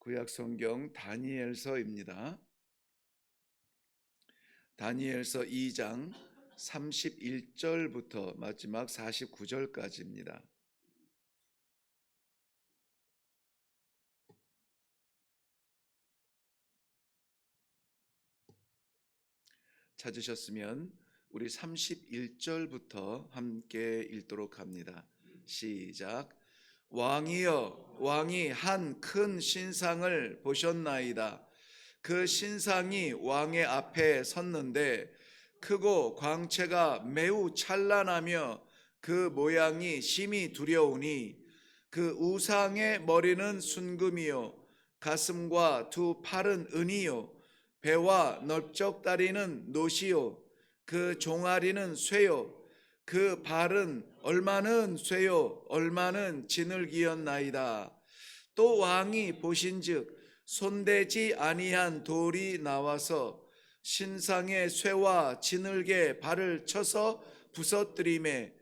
구약 성경 다니엘서입니다. 다니엘서 2장 31절부터 마지막 49절까지입니다. 찾으셨으면 우리 31절부터 함께 읽도록 합니다. 시작. 왕이여, 왕이 한 큰 신상을 보셨나이다. 그 신상이 왕의 앞에 섰는데 크고 광채가 매우 찬란하며 그 모양이 심히 두려우니 그 우상의 머리는 순금이요 가슴과 두 팔은 은이요 배와 넓적다리는 노시요 그 종아리는 쇠요 그 발은 얼마는 쇠요 얼마는 진흙이었나이다. 또 왕이 보신즉 손대지 아니한 돌이 나와서 신상의 쇠와 진흙에 발을 쳐서 부서뜨리매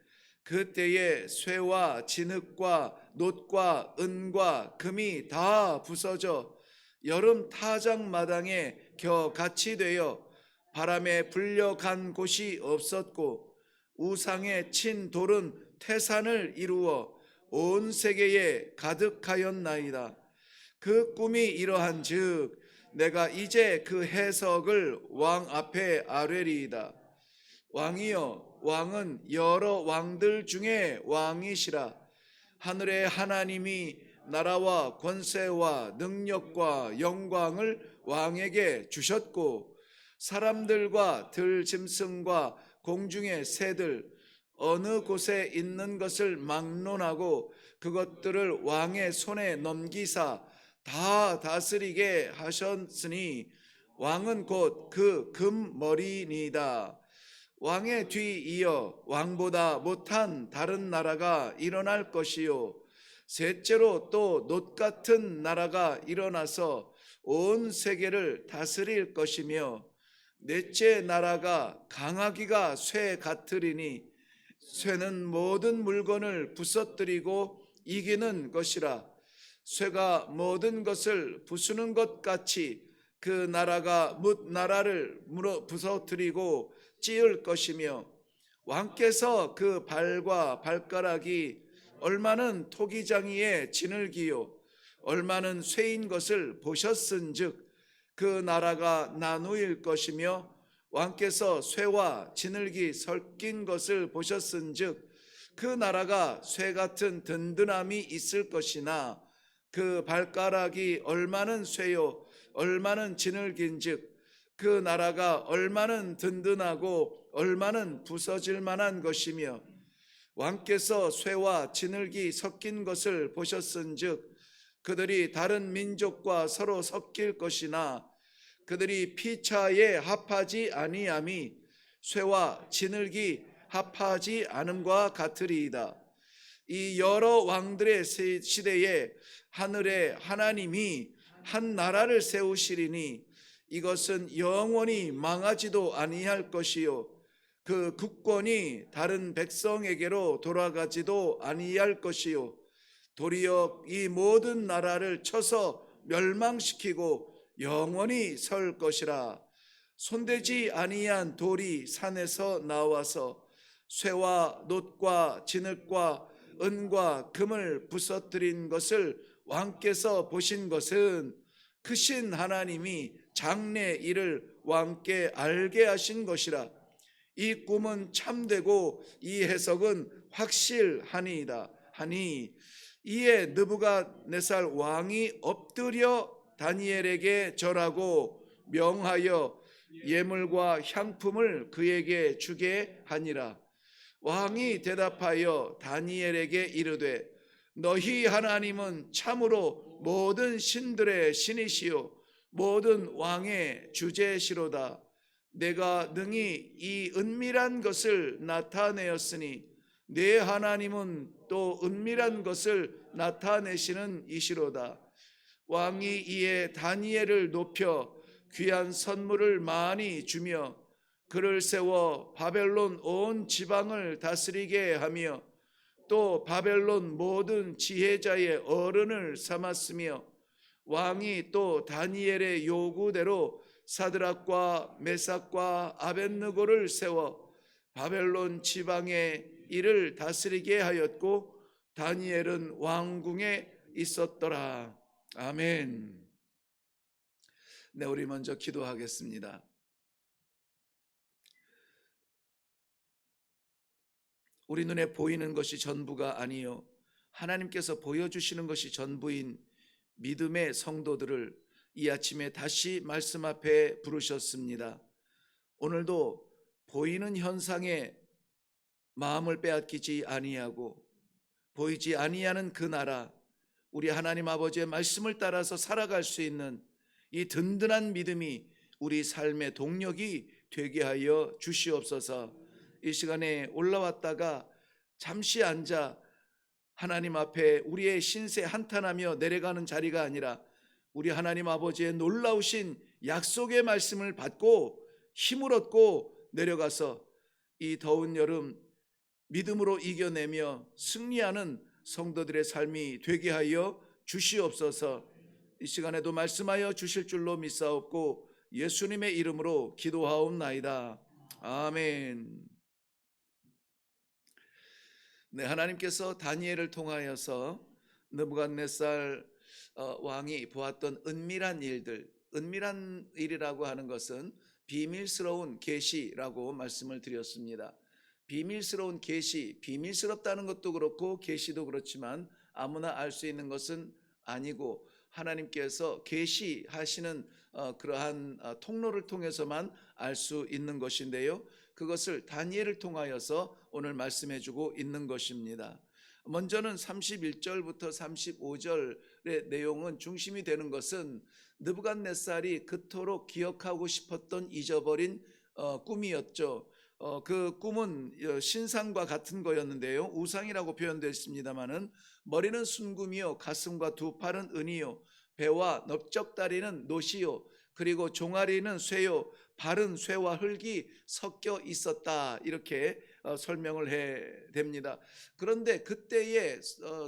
그때에 쇠와 진흙과 놋과 은과 금이 다 부서져 여름 타작마당에 겨같이 되어 바람에 불려간 곳이 없었고 우상에 친 돌은 태산을 이루어 온 세계에 가득하였나이다. 그 꿈이 이러한즉 내가 이제 그 해석을 왕 앞에 아뢰리이다. 왕이여, 왕은 여러 왕들 중에 왕이시라. 하늘의 하나님이 나라와 권세와 능력과 영광을 왕에게 주셨고 사람들과 들짐승과 공중의 새들 어느 곳에 있는 것을 막론하고 그것들을 왕의 손에 넘기사 다 다스리게 하셨으니 왕은 곧 그 금머리니이다. 왕의 뒤 이어 왕보다 못한 다른 나라가 일어날 것이요 셋째로 또 놋 같은 나라가 일어나서 온 세계를 다스릴 것이며 넷째 나라가 강하기가 쇠 같으리니 쇠는 모든 물건을 부서뜨리고 이기는 것이라. 쇠가 모든 것을 부수는 것 같이 그 나라가 뭇 나라를 부서뜨리고 찌을 것이며 왕께서 그 발과 발가락이 얼마는 토기장이의 진흙이요 얼마는 쇠인 것을 보셨은즉 그 나라가 나누일 것이며 왕께서 쇠와 진흙이 섞인 것을 보셨은즉 그 나라가 쇠 같은 든든함이 있을 것이나 그 발가락이 얼마는 쇠요 얼마는 진흙인즉 그 나라가 얼마는 든든하고 얼마는 부서질 만한 것이며 왕께서 쇠와 진흙이 섞인 것을 보셨은즉 그들이 다른 민족과 서로 섞일 것이나 그들이 피차에 합하지 아니함이 쇠와 진흙이 합하지 않음과 같으리이다. 이 여러 왕들의 시대에 하늘의 하나님이 한 나라를 세우시리니 이것은 영원히 망하지도 아니할 것이요 그 국권이 다른 백성에게로 돌아가지도 아니할 것이요 도리어 이 모든 나라를 쳐서 멸망시키고 영원히 설 것이라. 손대지 아니한 돌이 산에서 나와서 쇠와 놋과 진흙과 은과 금을 부서뜨린 것을 왕께서 보신 것은 크신 하나님이 장래 일을 왕께 알게 하신 것이라. 이 꿈은 참되고 이 해석은 확실하니이다 하니 이에 느부갓네살 왕이 엎드려 다니엘에게 절하고 명하여 예물과 향품을 그에게 주게 하니라. 왕이 대답하여 다니엘에게 이르되 너희 하나님은 참으로 모든 신들의 신이시요 모든 왕의 주제시로다. 내가 능히 이 은밀한 것을 나타내었으니 내 하나님은 또 은밀한 것을 나타내시는 이시로다. 왕이 이에 다니엘을 높여 귀한 선물을 많이 주며 그를 세워 바벨론 온 지방을 다스리게 하며 또 바벨론 모든 지혜자의 어른을 삼았으며 왕이 또 다니엘의 요구대로 사드락과 메삭과 아벳느고를 세워 바벨론 지방의 일을 다스리게 하였고 다니엘은 왕궁에 있었더라. 아멘. 네, 우리 먼저 기도하겠습니다. 우리 눈에 보이는 것이 전부가 아니요 하나님께서 보여주시는 것이 전부인 믿음의 성도들을 이 아침에 다시 말씀 앞에 부르셨습니다. 오늘도 보이는 현상에 마음을 빼앗기지 아니하고 보이지 아니하는 그 나라, 우리 하나님 아버지의 말씀을 따라서 살아갈 수 있는 이 든든한 믿음이 우리 삶의 동력이 되게 하여 주시옵소서. 이 시간에 올라왔다가 잠시 앉아 하나님 앞에 우리의 신세 한탄하며 내려가는 자리가 아니라 우리 하나님 아버지의 놀라우신 약속의 말씀을 받고 힘을 얻고 내려가서 이 더운 여름 믿음으로 이겨내며 승리하는 성도들의 삶이 되게 하여 주시옵소서. 이 시간에도 말씀하여 주실 줄로 믿사옵고 예수님의 이름으로 기도하옵나이다. 아멘. 네, 하나님께서 다니엘을 통하여서 느부갓네살 왕이 보았던 은밀한 일들, 은밀한 일이라고 하는 것은 비밀스러운 계시라고 말씀을 드렸습니다. 비밀스러운 계시, 비밀스럽다는 것도 그렇고 계시도 그렇지만 아무나 알 수 있는 것은 아니고 하나님께서 계시하시는 그러한 통로를 통해서만 알 수 있는 것인데요, 그것을 다니엘을 통하여서 오늘 말씀해 주고 있는 것입니다. 먼저는 31절부터 35절의 내용은 중심이 되는 것은 느부갓네살이 그토록 기억하고 싶었던 잊어버린 꿈이었죠. 그 꿈은 신상과 같은 거였는데요, 우상이라고 표현되어 있습니다마는 머리는 순금이요 가슴과 두 팔은 은이요 배와 넓적다리는 노시요 그리고 종아리는 쇠요 발은 쇠와 흙이 섞여 있었다, 이렇게 설명을 해 됩니다. 그런데 그때에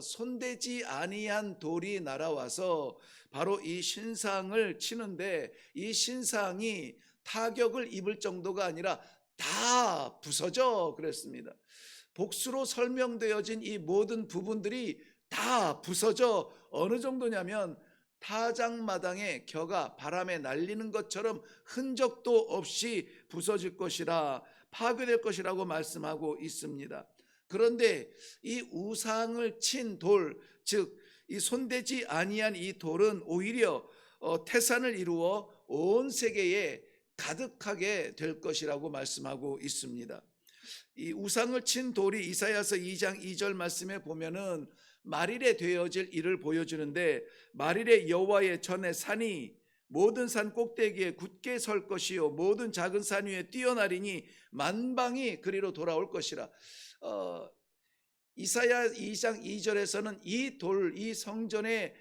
손대지 아니한 돌이 날아와서 바로 이 신상을 치는데 이 신상이 타격을 입을 정도가 아니라 다 부서져 그랬습니다. 복수로 설명되어진 이 모든 부분들이 다 부서져 어느 정도냐면 타작마당에 겨가 바람에 날리는 것처럼 흔적도 없이 부서질 것이라, 파괴될 것이라고 말씀하고 있습니다. 그런데 이 우상을 친 돌, 즉 이 손대지 아니한 이 돌은 오히려 태산을 이루어 온 세계에 가득하게 될 것이라고 말씀하고 있습니다. 이 우상을 친 돌이 이사야서 2장 2절 말씀에 보면은 말일에 되어질 일을 보여주는데, 말일에 여호와의 전에 산이 모든 산 꼭대기에 굳게 설 것이요 모든 작은 산 위에 뛰어나리니 만방이 그리로 돌아올 것이라. 이사야 2장 2절에서는 이 돌, 이 성전의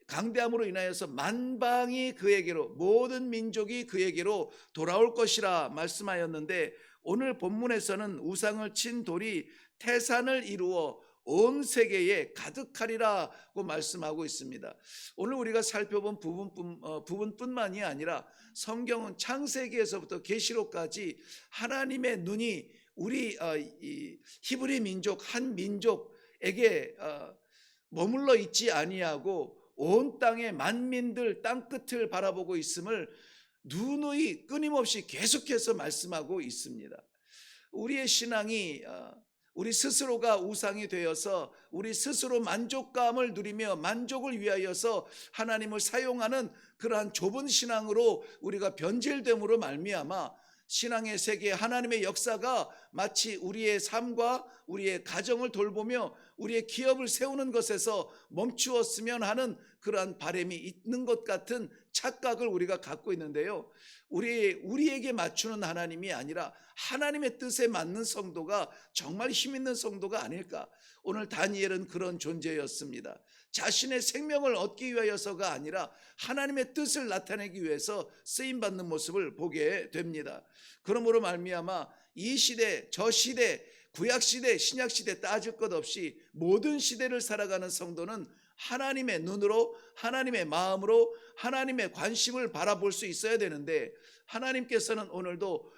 강대함으로 인하여서 만방이 그에게로, 모든 민족이 그에게로 돌아올 것이라 말씀하였는데, 오늘 본문에서는 우상을 친 돌이 태산을 이루어 온 세계에 가득하리라고 말씀하고 있습니다. 오늘 우리가 살펴본 부분뿐만이 아니라 성경은 창세기에서부터 계시록까지 하나님의 눈이 우리 히브리 민족 한 민족에게 머물러 있지 아니하고 온 땅의 만민들 땅끝을 바라보고 있음을 누누이 끊임없이 계속해서 말씀하고 있습니다. 우리의 신앙이 우리 스스로가 우상이 되어서 우리 스스로 만족감을 누리며 만족을 위하여서 하나님을 사용하는 그러한 좁은 신앙으로 우리가 변질됨으로 말미암아 신앙의 세계에 하나님의 역사가 마치 우리의 삶과 우리의 가정을 돌보며 우리의 기업을 세우는 것에서 멈추었으면 하는 그러한 바람이 있는 것 같은 착각을 우리가 갖고 있는데요, 우리에게 맞추는 하나님이 아니라 하나님의 뜻에 맞는 성도가 정말 힘 있는 성도가 아닐까. 오늘 다니엘은 그런 존재였습니다. 자신의 생명을 얻기 위하여서가 아니라 하나님의 뜻을 나타내기 위해서 쓰임받는 모습을 보게 됩니다. 그러므로 말미암아 이 시대 저 시대 구약시대 신약시대 따질 것 없이 모든 시대를 살아가는 성도는 하나님의 눈으로, 하나님의 마음으로, 하나님의 관심을 바라볼 수 있어야 되는데, 하나님께서는 오늘도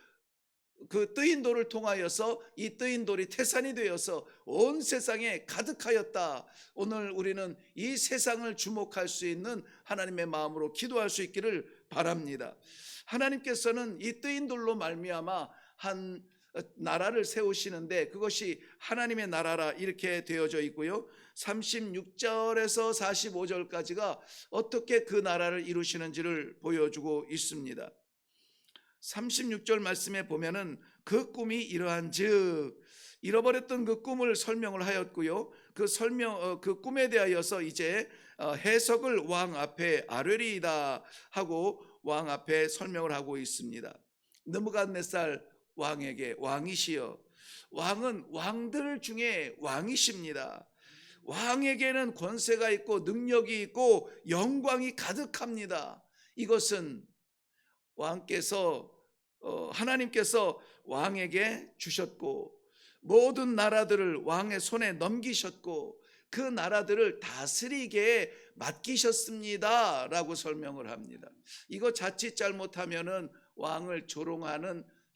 그 뜨인 돌을 통하여서 이 뜨인 돌이 태산이 되어서 온 세상에 가득하였다. 오늘 우리는 이 세상을 주목할 수 있는 하나님의 마음으로 기도할 수 있기를 바랍니다. 하나님께서는 이 뜨인 돌로 말미암아 한 나라를 세우시는데 그것이 하나님의 나라라 이렇게 되어져 있고요. 36절에서 45절까지가 어떻게 그 나라를 이루시는지를 보여주고 있습니다. 36절 말씀에 보면은 그 꿈이 이러한즉, 잃어버렸던 그 꿈을 설명을 하였고요. 그 꿈에 대하여서 이제 해석을 왕 앞에 아뢰리이다 하고 왕 앞에 설명을 하고 있습니다. 느부갓네살 왕에게, 왕이시여, 왕은 왕들 중에 왕이십니다. 왕에게는 권세가 있고 능력이 있고 영광이 가득합니다. 이것은 하나님께서 왕에게 주셨고 모든 나라들을 왕의 손에 넘기셨고 그 나라들을 다스리게 맡기셨습니다 라고 설명을 합니다. 이거 자칫 잘못하면은 왕을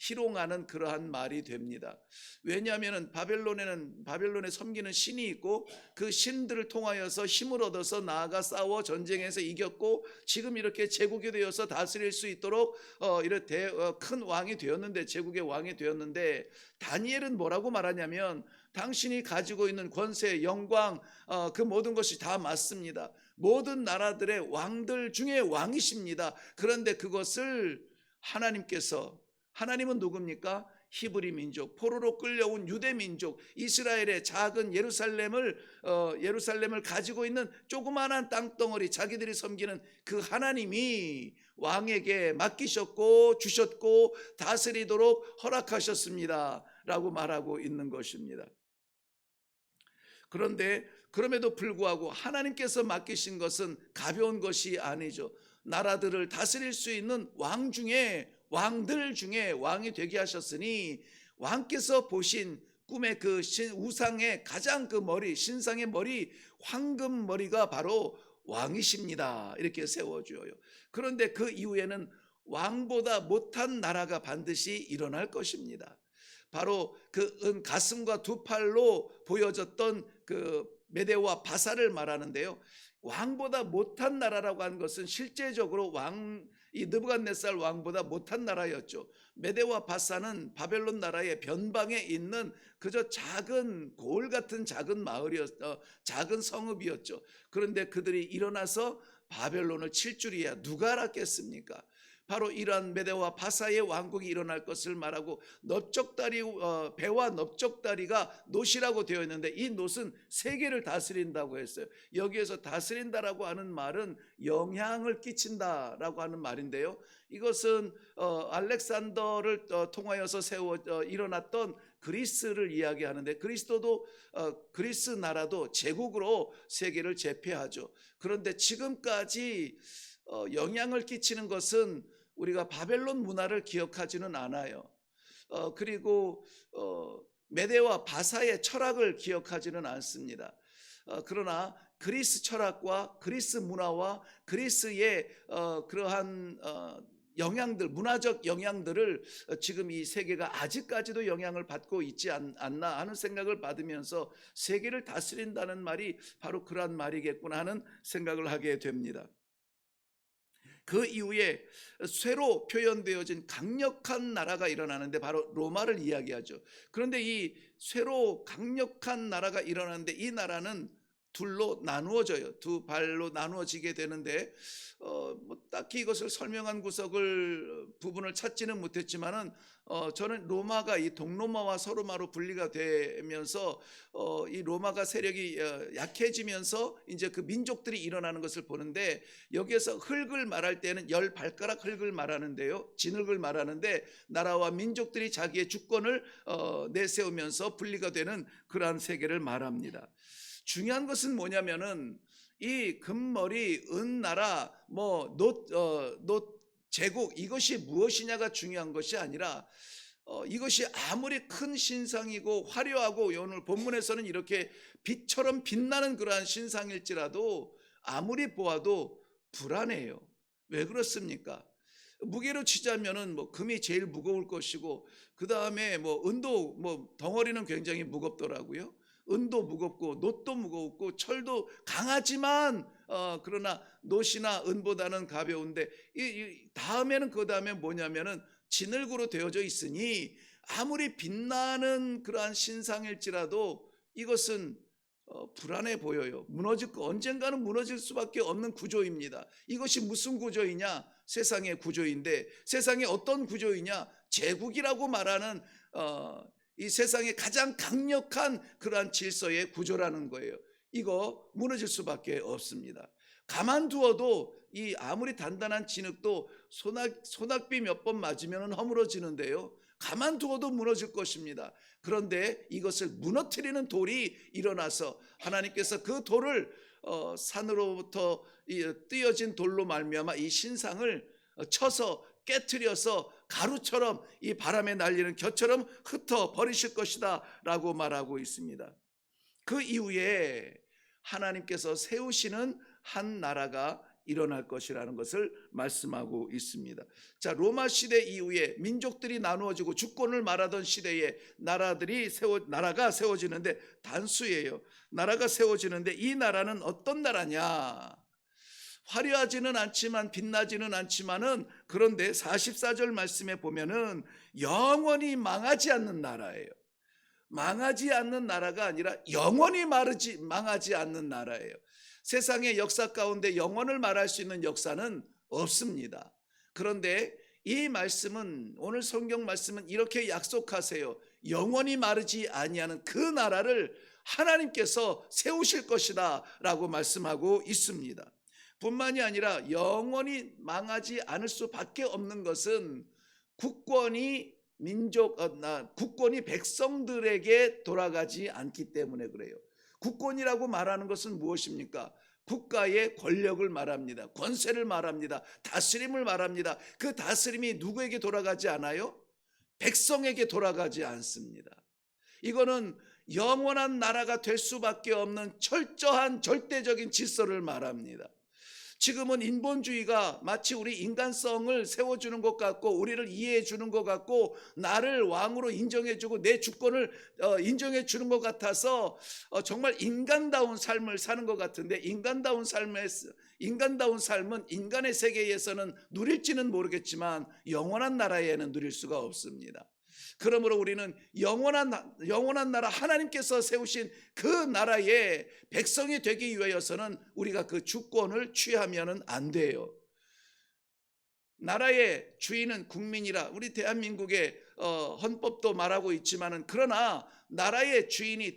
희롱하는 그러한 말이 됩니다. 왜냐하면 바벨론에 섬기는 신이 있고 그 신들을 통하여서 힘을 얻어서 나아가 싸워 전쟁에서 이겼고 지금 이렇게 제국이 되어서 다스릴 수 있도록 이렇게 큰 왕이 되었는데, 제국의 왕이 되었는데, 다니엘은 뭐라고 말하냐면 당신이 가지고 있는 권세, 영광, 그 모든 것이 다 맞습니다. 모든 나라들의 왕들 중에 왕이십니다. 그런데 그것을 하나님은 누굽니까? 히브리 민족, 포로로 끌려온 유대 민족, 이스라엘의 작은 예루살렘을 가지고 있는 조그마한 땅덩어리, 자기들이 섬기는 그 하나님이 왕에게 맡기셨고 주셨고 다스리도록 허락하셨습니다 라고 말하고 있는 것입니다. 그런데 그럼에도 불구하고 하나님께서 맡기신 것은 가벼운 것이 아니죠. 나라들을 다스릴 수 있는 왕들 중에 왕이 되게 하셨으니 왕께서 보신 꿈의 그 우상의 가장 그 머리, 신상의 머리, 황금 머리가 바로 왕이십니다 이렇게 세워줘요. 그런데 그 이후에는 왕보다 못한 나라가 반드시 일어날 것입니다. 바로 그 가슴과 두 팔로 보여졌던 그 메대와 바사를 말하는데요. 왕보다 못한 나라라고 하는 것은 실제적으로 이 느부갓네살 왕보다 못한 나라였죠. 메대와 바사는 바벨론 나라의 변방에 있는 그저 작은 고을 같은 작은 작은 성읍이었죠. 그런데 그들이 일어나서 바벨론을 칠 줄이야 누가 알았겠습니까? 바로 이러한 메대와 바사의 왕국이 일어날 것을 말하고 배와 넓적다리가 놋이라고 되어 있는데 이 놋은 세계를 다스린다고 했어요. 여기에서 다스린다라고 하는 말은 영향을 끼친다라고 하는 말인데요. 이것은 알렉산더를 통하여서 일어났던 그리스를 이야기하는데 그리스 나라도 제국으로 세계를 제패하죠. 그런데 지금까지 영향을 끼치는 것은 우리가 바벨론 문화를 기억하지는 않아요. 그리고 메대와 바사의 철학을 기억하지는 않습니다. 그러나 그리스 철학과 그리스 문화와 그리스의 그러한 문화적 영향들을 지금 이 세계가 아직까지도 영향을 받고 있지 않나 하는 생각을 받으면서 세계를 다스린다는 말이 바로 그러한 말이겠구나 하는 생각을 하게 됩니다. 그 이후에 쇠로 표현되어진 강력한 나라가 일어나는데 바로 로마를 이야기하죠. 그런데 이 쇠로 강력한 나라가 일어나는데 이 나라는 둘로 나누어져요. 두 발로 나누어지게 되는데 딱히 이것을 설명한 부분을 찾지는 못했지만은 저는 로마가 이 동로마와 서로마로 분리가 되면서 이 로마가 세력이 약해지면서 이제 그 민족들이 일어나는 것을 보는데 여기에서 흙을 말할 때는 10발가락 흙을 말하는데요. 진흙을 말하는데 나라와 민족들이 자기의 주권을 내세우면서 분리가 되는 그러한 세계를 말합니다. 중요한 것은 뭐냐면은 이 금머리, 은나라, 놋 제국 이것이 무엇이냐가 중요한 것이 아니라 이것이 아무리 큰 신상이고 화려하고 오늘 본문에서는 이렇게 빛처럼 빛나는 그러한 신상일지라도 아무리 보아도 불안해요. 왜 그렇습니까? 무게로 치자면은 뭐 금이 제일 무거울 것이고, 그 다음에 뭐 은도, 뭐 덩어리는 굉장히 무겁더라고요. 은도 무겁고 놋도 무겁고 철도 강하지만 그러나 놋이나 은보다는 가벼운데, 이 다음에는 그 다음에 뭐냐면은 진흙으로 되어져 있으니 아무리 빛나는 그러한 신상일지라도 이것은 불안해 보여요. 언젠가는 무너질 수밖에 없는 구조입니다. 이것이 무슨 구조이냐? 세상의 구조인데, 세상의 어떤 구조이냐? 제국이라고 말하는 이 세상의 가장 강력한 그러한 질서의 구조라는 거예요. 이거 무너질 수밖에 없습니다. 가만두어도 이 아무리 단단한 진흙도 소낙비 몇 번 맞으면 허물어지는데요, 가만두어도 무너질 것입니다. 그런데 이것을 무너뜨리는 돌이 일어나서 하나님께서 그 돌을 산으로부터 띄어진 돌로 말미암아 이 신상을 쳐서 깨트려서 가루처럼 이 바람에 날리는 겨처럼 흩어 버리실 것이다 라고 말하고 있습니다. 그 이후에 하나님께서 세우시는 한 나라가 일어날 것이라는 것을 말씀하고 있습니다. 자, 로마 시대 이후에 민족들이 나누어지고 주권을 말하던 시대에 나라가 세워지는데, 단수예요. 나라가 세워지는데 이 나라는 어떤 나라냐? 화려하지는 않지만 빛나지는 않지만은, 그런데 44절 말씀에 보면은 영원히 망하지 않는 나라예요. 망하지 않는 나라가 아니라 영원히 망하지 않는 나라예요. 세상의 역사 가운데 영원을 말할 수 있는 역사는 없습니다. 그런데 이 말씀은, 오늘 성경 말씀은 이렇게 약속하세요. 영원히 마르지 아니하는 그 나라를 하나님께서 세우실 것이다 라고 말씀하고 있습니다. 뿐만이 아니라 영원히 망하지 않을 수밖에 없는 것은 국권이 국권이 백성들에게 돌아가지 않기 때문에 그래요. 국권이라고 말하는 것은 무엇입니까? 국가의 권력을 말합니다. 권세를 말합니다. 다스림을 말합니다. 그 다스림이 누구에게 돌아가지 않아요? 백성에게 돌아가지 않습니다. 이거는 영원한 나라가 될 수밖에 없는 철저한 절대적인 질서를 말합니다. 지금은 인본주의가 마치 우리 인간성을 세워주는 것 같고, 우리를 이해해 주는 것 같고, 나를 왕으로 인정해 주고 내 주권을 인정해 주는 것 같아서 정말 인간다운 삶을 사는 것 같은데, 인간다운 삶은 인간의 세계에서는 누릴지는 모르겠지만 영원한 나라에는 누릴 수가 없습니다. 그러므로 우리는 영원한 나라, 하나님께서 세우신 그 나라의 백성이 되기 위하여서는 우리가 그 주권을 취하면 안 돼요. 나라의 주인은 국민이라 우리 대한민국의 헌법도 말하고 있지만은, 그러나 나라의 주인이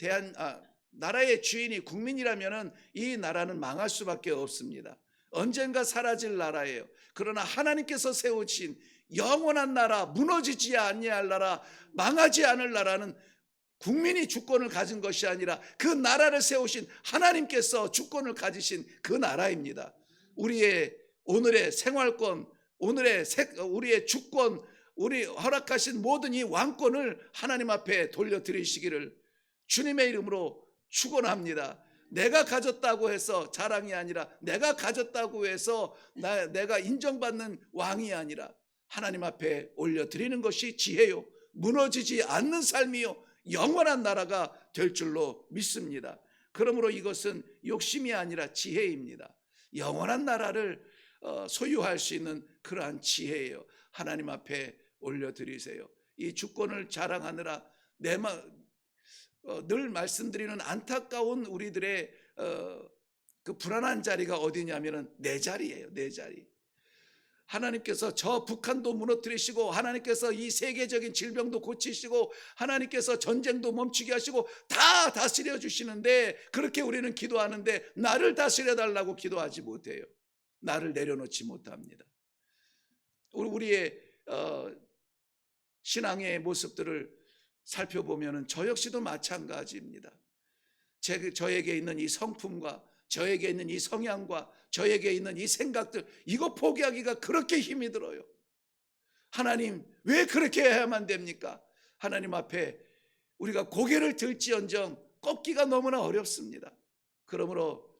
국민이라면은 이 나라는 망할 수밖에 없습니다. 언젠가 사라질 나라예요. 그러나 하나님께서 세우신 영원한 나라, 무너지지 아니할 나라, 망하지 않을 나라는 국민이 주권을 가진 것이 아니라 그 나라를 세우신 하나님께서 주권을 가지신 그 나라입니다. 우리의 오늘의 생활권, 우리의 주권, 우리 허락하신 모든 이 왕권을 하나님 앞에 돌려드리시기를 주님의 이름으로 축원합니다. 내가 가졌다고 해서 자랑이 아니라, 내가 가졌다고 해서 내가 인정받는 왕이 아니라 하나님 앞에 올려드리는 것이 지혜요, 무너지지 않는 삶이요, 영원한 나라가 될 줄로 믿습니다. 그러므로 이것은 욕심이 아니라 지혜입니다. 영원한 나라를 소유할 수 있는 그러한 지혜예요. 하나님 앞에 올려드리세요. 이 주권을 자랑하느라 늘 말씀드리는 안타까운 우리들의 그 불안한 자리가 어디냐면은 내 자리예요. 내 자리. 하나님께서 저 북한도 무너뜨리시고, 하나님께서 이 세계적인 질병도 고치시고, 하나님께서 전쟁도 멈추게 하시고 다 다스려 주시는데, 그렇게 우리는 기도하는데 나를 다스려 달라고 기도하지 못해요. 나를 내려놓지 못합니다. 우리의 신앙의 모습들을 살펴보면 저 역시도 마찬가지입니다. 저에게 있는 이 성품과 저에게 있는 이 성향과 저에게 있는 이 생각들, 이거 포기하기가 그렇게 힘이 들어요. 하나님 왜 그렇게 해야만 됩니까? 하나님 앞에 우리가 고개를 들지언정 꺾기가 너무나 어렵습니다. 그러므로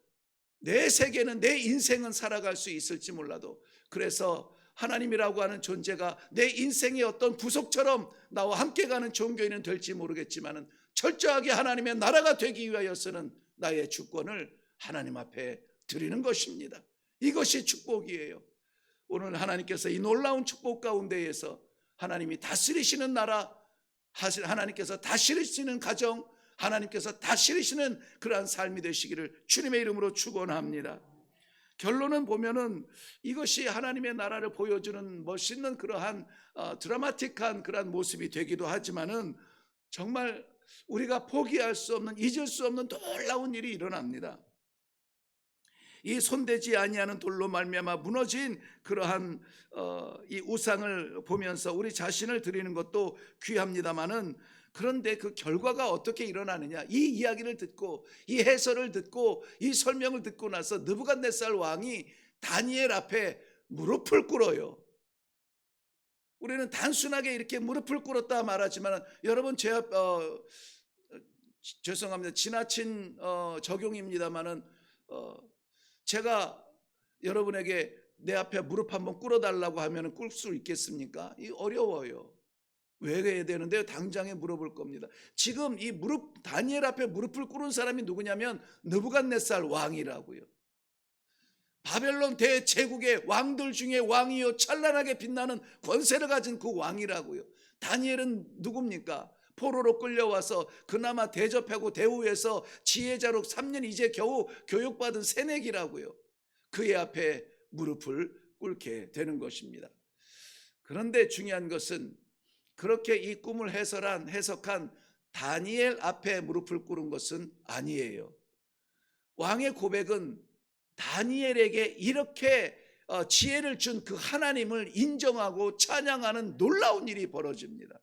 내 세계는, 내 인생은 살아갈 수 있을지 몰라도, 그래서 하나님이라고 하는 존재가 내 인생의 어떤 부속처럼 나와 함께 가는 종교인은 될지 모르겠지만 철저하게 하나님의 나라가 되기 위하여서는 나의 주권을 하나님 앞에 드리는 것입니다. 이것이 축복이에요. 오늘 하나님께서 이 놀라운 축복 가운데에서 하나님이 다스리시는 나라, 하나님께서 다스리시는 가정, 하나님께서 다스리시는 그러한 삶이 되시기를 주님의 이름으로 축원합니다. 결론은 보면은 이것이 하나님의 나라를 보여주는 멋있는 그러한 드라마틱한 그러한 모습이 되기도 하지만은 정말 우리가 포기할 수 없는, 잊을 수 없는 놀라운 일이 일어납니다. 이 손대지 아니하는 돌로 말미암아 무너진 그러한 이 우상을 보면서 우리 자신을 드리는 것도 귀합니다마는, 그런데 그 결과가 어떻게 일어나느냐, 이 이야기를 듣고 이 해설을 듣고 이 설명을 듣고 나서 느부갓네살 왕이 다니엘 앞에 무릎을 꿇어요. 우리는 단순하게 이렇게 무릎을 꿇었다 말하지만, 여러분 죄송합니다, 지나친 적용입니다마는 제가 여러분에게 내 앞에 무릎 한번 꿇어달라고 하면 꿇을 수 있겠습니까? 이 어려워요. 왜 해야 되는데요? 당장에 물어볼 겁니다. 지금 이 다니엘 앞에 무릎을 꿇은 사람이 누구냐면 느부갓네살 왕이라고요. 바벨론 대제국의 왕들 중에 왕이요, 찬란하게 빛나는 권세를 가진 그 왕이라고요. 다니엘은 누굽니까? 포로로 끌려와서 그나마 대접하고 대우해서 지혜자로 3년 이제 겨우 교육받은 새내기라고요. 그의 앞에 무릎을 꿇게 되는 것입니다. 그런데 중요한 것은 그렇게 이 꿈을 해석한 다니엘 앞에 무릎을 꿇은 것은 아니에요. 왕의 고백은 다니엘에게 이렇게 지혜를 준 그 하나님을 인정하고 찬양하는 놀라운 일이 벌어집니다.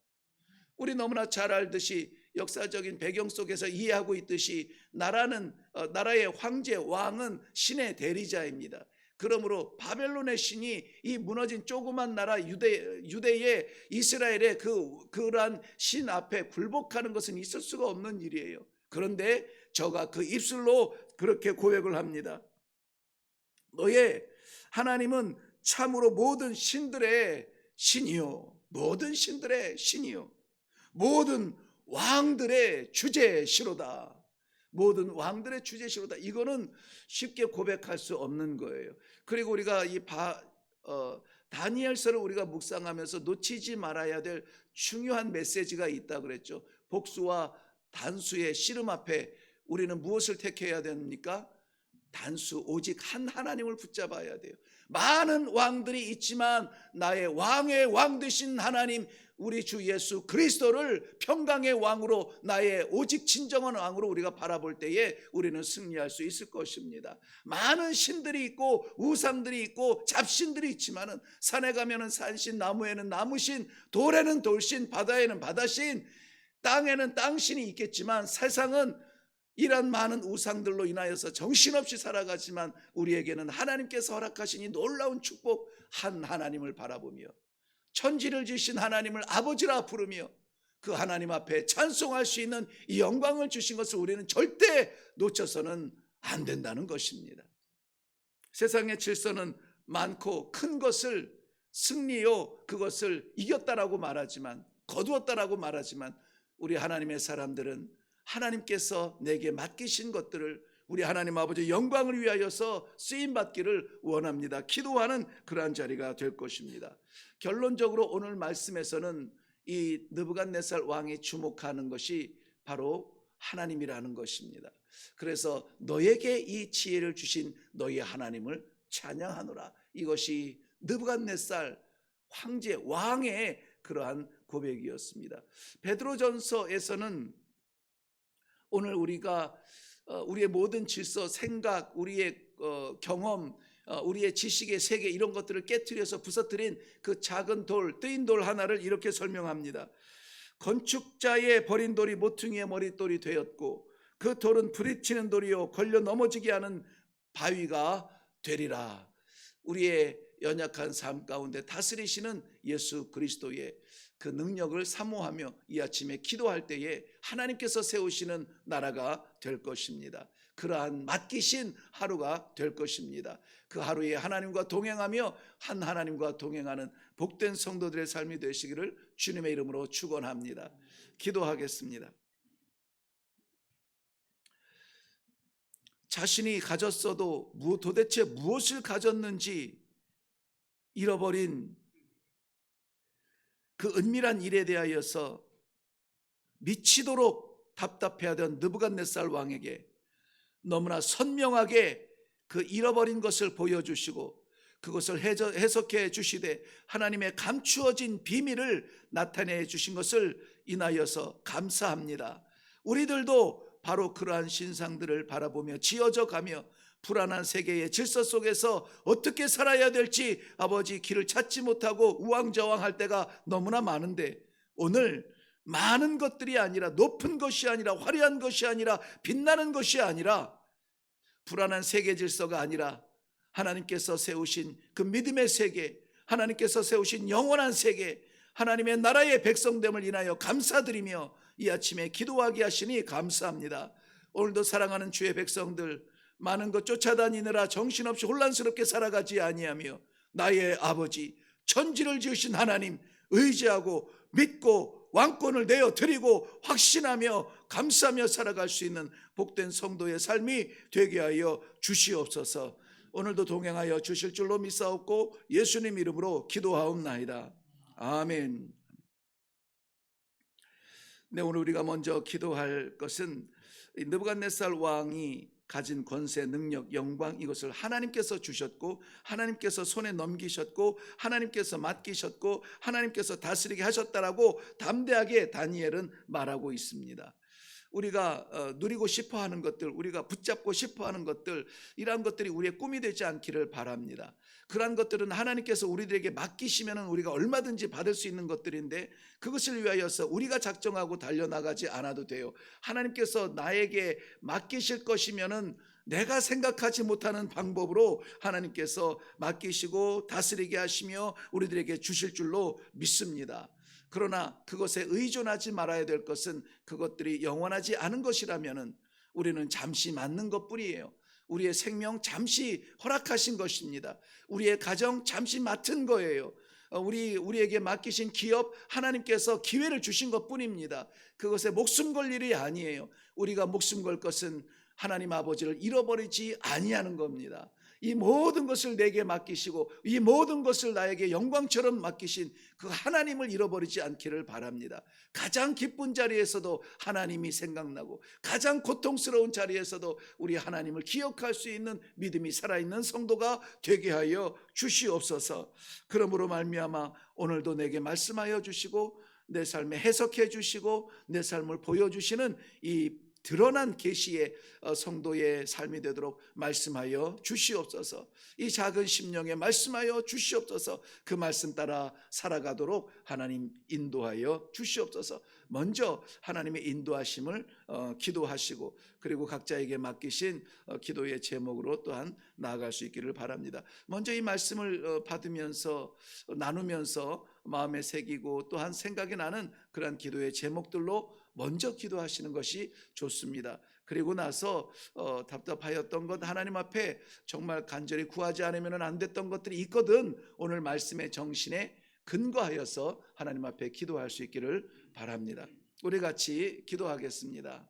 우리 너무나 잘 알듯이 역사적인 배경 속에서 이해하고 있듯이 나라의 황제, 왕은 신의 대리자입니다. 그러므로 바벨론의 신이 이 무너진 조그만 나라 유대의 이스라엘의 그러한 신 앞에 굴복하는 것은 있을 수가 없는 일이에요. 그런데 저가 그 입술로 그렇게 고백을 합니다. 너의 하나님은 참으로 모든 신들의 신이요, 모든 신들의 신이요, 모든 왕들의 주제시로다. 모든 왕들의 주제시로다. 이거는 쉽게 고백할 수 없는 거예요. 그리고 우리가 다니엘서를 우리가 묵상하면서 놓치지 말아야 될 중요한 메시지가 있다 그랬죠. 복수와 단수의 씨름 앞에 우리는 무엇을 택해야 됩니까? 단수, 오직 한 하나님을 붙잡아야 돼요. 많은 왕들이 있지만 나의 왕의 왕 되신 하나님, 우리 주 예수 그리스도를 평강의 왕으로, 나의 오직 진정한 왕으로 우리가 바라볼 때에 우리는 승리할 수 있을 것입니다. 많은 신들이 있고 우상들이 있고 잡신들이 있지만은, 산에 가면은 산신, 나무에는 나무신, 돌에는 돌신, 바다에는 바다신, 땅에는 땅신이 있겠지만 세상은 이런 많은 우상들로 인하여서 정신없이 살아가지만 우리에게는 하나님께서 허락하신 이 놀라운 축복, 한 하나님을 바라보며 천지를 지으신 하나님을 아버지라 부르며 그 하나님 앞에 찬송할 수 있는 이 영광을 주신 것을 우리는 절대 놓쳐서는 안 된다는 것입니다. 세상의 질서는 많고 큰 것을 승리요, 그것을 이겼다라고 말하지만, 거두었다라고 말하지만, 우리 하나님의 사람들은 하나님께서 내게 맡기신 것들을 우리 하나님 아버지 영광을 위하여서 쓰임받기를 원합니다. 기도하는 그러한 자리가 될 것입니다. 결론적으로 오늘 말씀에서는 이 느부갓네살 왕이 주목하는 것이 바로 하나님이라는 것입니다. 그래서 너에게 이 지혜를 주신 너희 하나님을 찬양하노라. 이것이 느부갓네살 황제, 왕의 그러한 고백이었습니다. 베드로전서에서는 오늘 우리가 우리의 모든 질서, 생각, 우리의 경험, 우리의 지식의 세계, 이런 것들을 깨트려서 부서뜨린 그 작은 돌, 뜨인 돌 하나를 이렇게 설명합니다. 건축자의 버린 돌이 모퉁이의 머릿돌이 되었고 그 돌은 부딪히는 돌이요 걸려 넘어지게 하는 바위가 되리라. 우리의 연약한 삶 가운데 다스리시는 예수 그리스도의 그 능력을 사모하며 이 아침에 기도할 때에 하나님께서 세우시는 나라가 될 것입니다. 그러한 맡기신 하루가 될 것입니다. 그 하루에 하나님과 동행하며 한 하나님과 동행하는 복된 성도들의 삶이 되시기를 주님의 이름으로 축원합니다. 기도하겠습니다. 자신이 가졌어도 도대체 무엇을 가졌는지 잃어버린 그 은밀한 일에 대하여서 미치도록 답답해하던 느부갓네살 왕에게 너무나 선명하게 그 잃어버린 것을 보여주시고 그것을 해석해 주시되 하나님의 감추어진 비밀을 나타내 주신 것을 인하여서 감사합니다. 우리들도 바로 그러한 신상들을 바라보며 지어져 가며 불안한 세계의 질서 속에서 어떻게 살아야 될지 아버지 길을 찾지 못하고 우왕좌왕할 때가 너무나 많은데, 오늘 많은 것들이 아니라, 높은 것이 아니라, 화려한 것이 아니라, 빛나는 것이 아니라, 불안한 세계 질서가 아니라 하나님께서 세우신 그 믿음의 세계, 하나님께서 세우신 영원한 세계, 하나님의 나라의 백성됨을 인하여 감사드리며 이 아침에 기도하게 하시니 감사합니다. 오늘도 사랑하는 주의 백성들, 많은 것 쫓아다니느라 정신없이 혼란스럽게 살아가지 아니하며 나의 아버지 천지를 지으신 하나님 의지하고 믿고 왕권을 내어 드리고 확신하며 감사하며 살아갈 수 있는 복된 성도의 삶이 되게 하여 주시옵소서. 오늘도 동행하여 주실 줄로 믿사옵고 예수님 이름으로 기도하옵나이다. 아멘. 네, 오늘 우리가 먼저 기도할 것은 느부갓네살 왕이 가진 권세, 능력, 영광, 이것을 하나님께서 주셨고 하나님께서 손에 넘기셨고 하나님께서 맡기셨고 하나님께서 다스리게 하셨다라고 담대하게 다니엘은 말하고 있습니다. 우리가 누리고 싶어하는 것들, 우리가 붙잡고 싶어하는 것들, 이러한 것들이 우리의 꿈이 되지 않기를 바랍니다. 그러한 것들은 하나님께서 우리들에게 맡기시면 우리가 얼마든지 받을 수 있는 것들인데, 그것을 위하여서 우리가 작정하고 달려나가지 않아도 돼요. 하나님께서 나에게 맡기실 것이면 내가 생각하지 못하는 방법으로 하나님께서 맡기시고 다스리게 하시며 우리들에게 주실 줄로 믿습니다. 그러나 그것에 의존하지 말아야 될 것은 그것들이 영원하지 않은 것이라면 우리는 잠시 맡는 것뿐이에요. 우리의 생명 잠시 허락하신 것입니다. 우리의 가정 잠시 맡은 거예요. 우리에게 맡기신 기업 하나님께서 기회를 주신 것뿐입니다. 그것에 목숨 걸 일이 아니에요. 우리가 목숨 걸 것은 하나님 아버지를 잃어버리지 아니하는 겁니다. 이 모든 것을 내게 맡기시고 이 모든 것을 나에게 영광처럼 맡기신 그 하나님을 잃어버리지 않기를 바랍니다. 가장 기쁜 자리에서도 하나님이 생각나고 가장 고통스러운 자리에서도 우리 하나님을 기억할 수 있는 믿음이 살아있는 성도가 되게 하여 주시옵소서. 그러므로 말미암아 오늘도 내게 말씀하여 주시고 내 삶에 해석해 주시고 내 삶을 보여주시는 이 드러난 계시의 성도의 삶이 되도록 말씀하여 주시옵소서. 이 작은 심령에 말씀하여 주시옵소서. 그 말씀 따라 살아가도록 하나님 인도하여 주시옵소서. 먼저 하나님의 인도하심을 기도하시고 그리고 각자에게 맡기신 기도의 제목으로 또한 나아갈 수 있기를 바랍니다. 먼저 이 말씀을 받으면서 나누면서 마음에 새기고 또한 생각이 나는 그런 기도의 제목들로 먼저 기도하시는 것이 좋습니다. 그리고 나서 답답하였던 것, 하나님 앞에 정말 간절히 구하지 않으면 안 됐던 것들이 있거든 오늘 말씀의 정신에 근거하여서 하나님 앞에 기도할 수 있기를 바랍니다. 우리 같이 기도하겠습니다.